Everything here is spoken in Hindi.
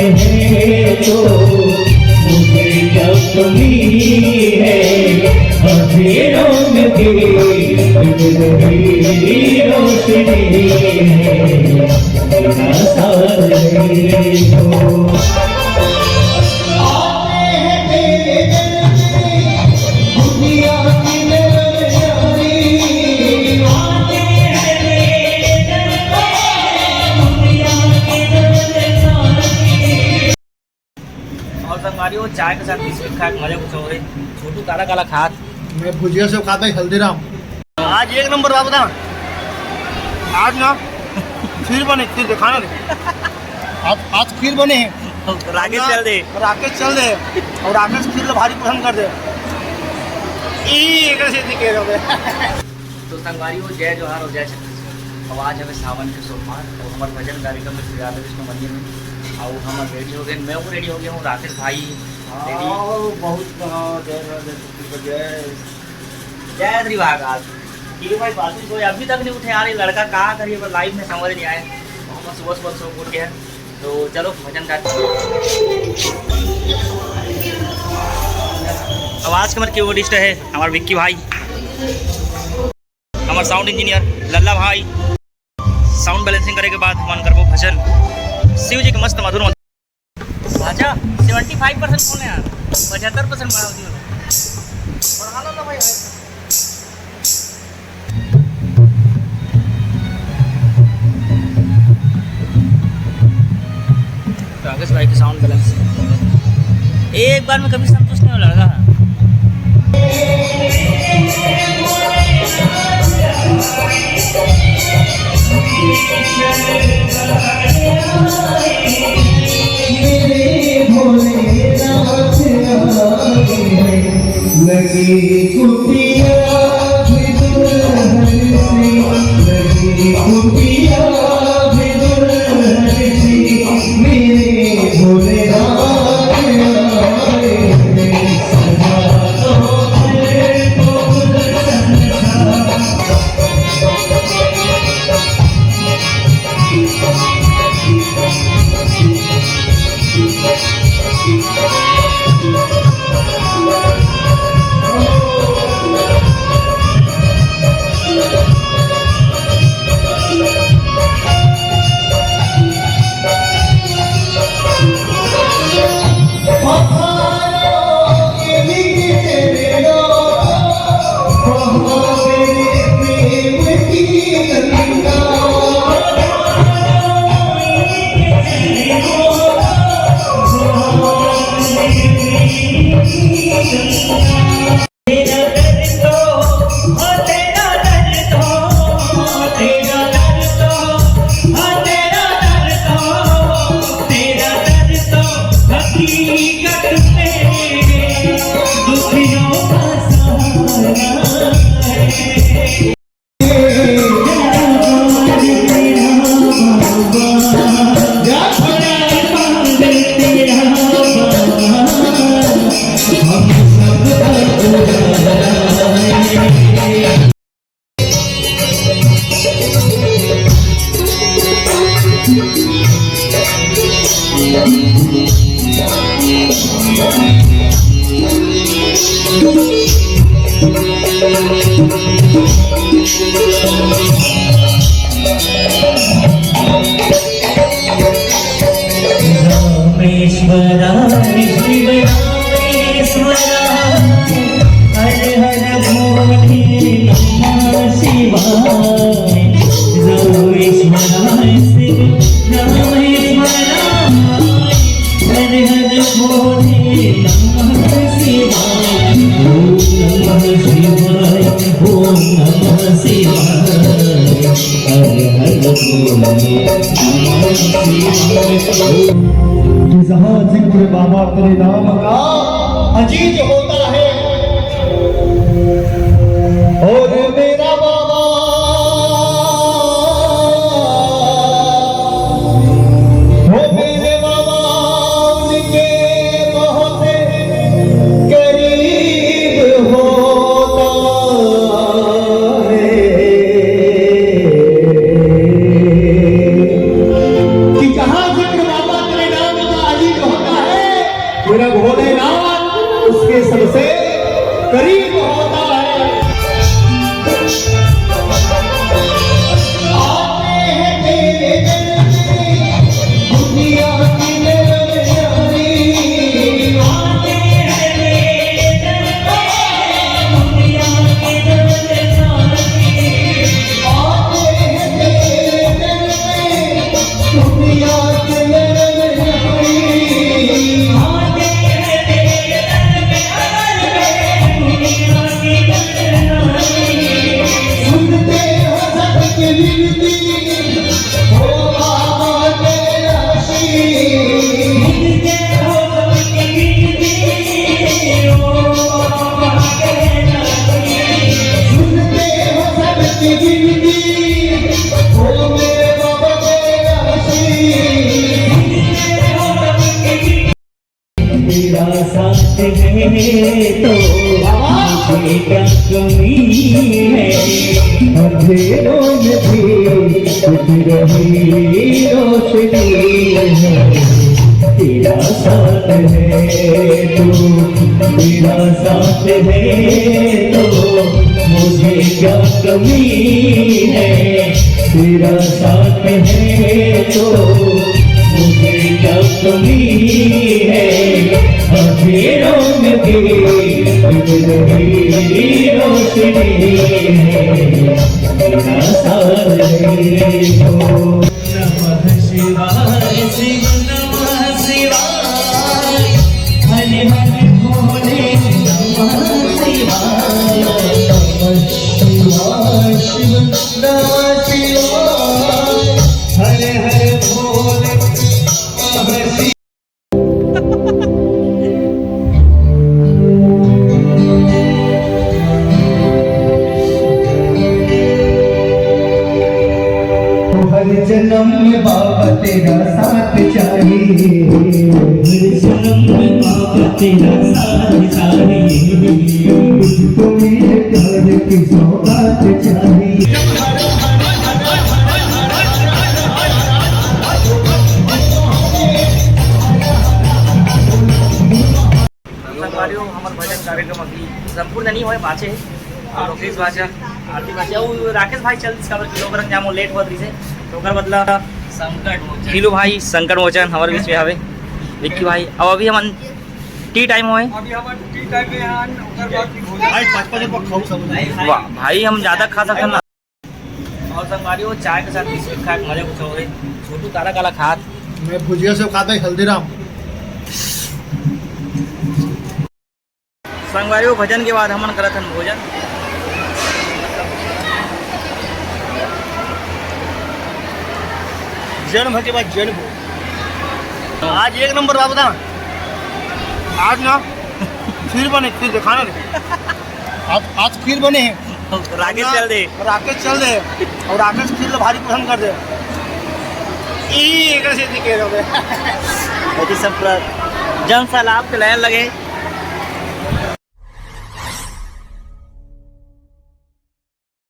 है तो मुझे क्या कमी है, अंधेरों में तेरी रोशनी है, बिना सारे को वो चाय के साथ बिस्किट खा मजे कुछ हो रहे। छोटू काला काला खात, मैं भुजिया से खाता है हल्दीराम। आज एक नंबर बात बता, आज ना खीर बने, खीर दिखाना रे। आज खीर बने हैं, राकेश चल दे, राकेश चल दे और राकेश खीर तो भारी पसंद कर दे। एक से कह रहे तो संगवारी वो जय जोहार हो जय छत्तीसगढ़। अब आज हमें सावन के सोमवार और हमारे भजन कार्यक्रम में श्री राधा कृष्ण मंदिर में और हम रेडी हो गए। मैं वो रेडी हो गया हूँ, राकेश भाई रेडी। बहुत जय श्री भागात। ठीक भाई बात कोई अभी तक नहीं उठे यार, ये लड़का कहाँ करिए पर लाइव में समझ नहीं आए। हम सुबह सुबह सो उठ गया, तो चलो भजन का। आवाज़ कमर कीबोर्डिस्ट है हमारे विक्की भाई, हमारे साउंड इंजीनियर लल्ला भाई। साउंड बैलेंसिंग करे के बाद मन करबो भजन शिव जी के मस्त मधुर। अच्छा 75% कौन है यार, 75% बढ़ा दियो बढ़ा लो ना भाई। राकेश भाई की साउंड बैलेंस एक बार में कभी संतुष्ट नहीं हो लगा। लगी कुटिया भी दुल्हन सी, लगी कुटिया भी दुल्हन सी, मेरे भोलेनाथ आए सजाओ तेरे को जहाँ जिक्र बाबा तेरे नाम का अजीज होता है और मेरा बाबा वो मेरे बाबा उनके बहुत करीब होता है कि जहाँ जिक्र बाबा तेरे नाम का गरीब होता है। आते हैं तेरे दर पे दुनिया की नजर जानी, आते हैं तेरे दर पे दुनिया की नजर जानी, आते हैं तेरे दर पे दुनिया की नजर जानी, आते हैं तेरे दर पे दुनिया की नजर जानी, सुनते हो सबकी विनती हो बाबा तेरा शीर, सुनते हो सबकी विनती हो बाबा तेरा शीर, सुनते हो सबकी विनती हो मेरे बाबा तेरा शीर, सुनते हो सबकी विनती। तेरा साथ है तो मुझे क्या कमी है, अंधेरों में भी कुछ रही रोशनी है। तेरा साथ है तो तेरा साथ है तो मुझे क्या कमी है, तेरा साथ है तो मुझे क्या कमी है, अंधेरों में भी कुछ रही रोशनी है। तेरा साथ है तो नमः शिवाय शिव नमः शिवाय, हरे हरे भोले नमः शिवाय, नमः शिवाय शिव नमः शिवाय, हरे हरे भोले नमः शिवाय। हर जन्म में बाबा तेरा साथ चाहिए, हर जन्म में बाबा तेरा साथ चाहिए, तुझको मेरे प्यार की सौगात चाहिए। संगवारियों हमारे भजन कार्यक्रम अगली संपूर्ण नहीं हुए पाचे लोकेश भाषा आरती भाषा राकेश भाई चल किलोग्राम जामो लेट हुआ से तो बदला संकट नीलू भाई संकट मोचन हमारे बीच में हवे विक्की भाई अब अभी हम टी टाइम हुए वाह भाई हम ज़्यादा खा सकते ना। और संगवारियों चाय के साथ बिस्किट खा मजे कुछ हो गए छोटू काला काला खात मैं भुजिया से खाता हूँ हल्दीराम। संगवारियों भजन के बाद हमन करत हन भोजन जन्म के बाद जन्म आज एक नंबर बाबू था आज ना खीर बने खीर खाना आज खीर बने हैं राकेश चल दे और राकेश खीर तो भारी पसंद कर दे यदि सब जन सैलाब के लाइन लगे